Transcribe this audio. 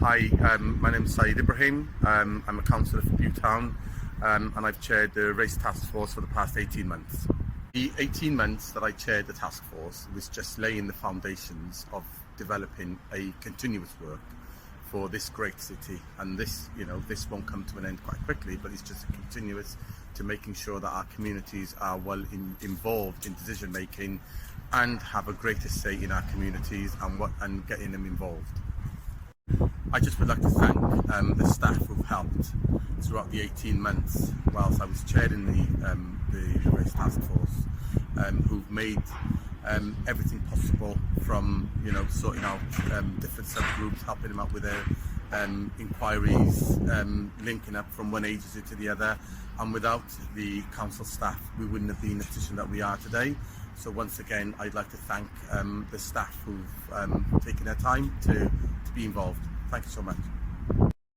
Hi, my name is Saeed Ebrahim. I'm a councillor for Butetown and I've chaired the race task force for the past 18 months. The 18 months that I chaired the task force was just laying the foundations of developing a continuous work for this great city, and this won't come to an end quite quickly, but it's just a continuous to making sure that our communities are well involved in decision making and have a greater say in our communities and getting them involved. I just would like to thank the staff who've helped throughout the 18 months whilst I was chairing the race task force, who've made everything possible, from sorting out different subgroups, helping them out with their inquiries, linking up from one agency to the other, and without the council staff we wouldn't have been in the position that we are today. So once again, I'd like to thank the staff who've taken their time to be involved. Thank you so much.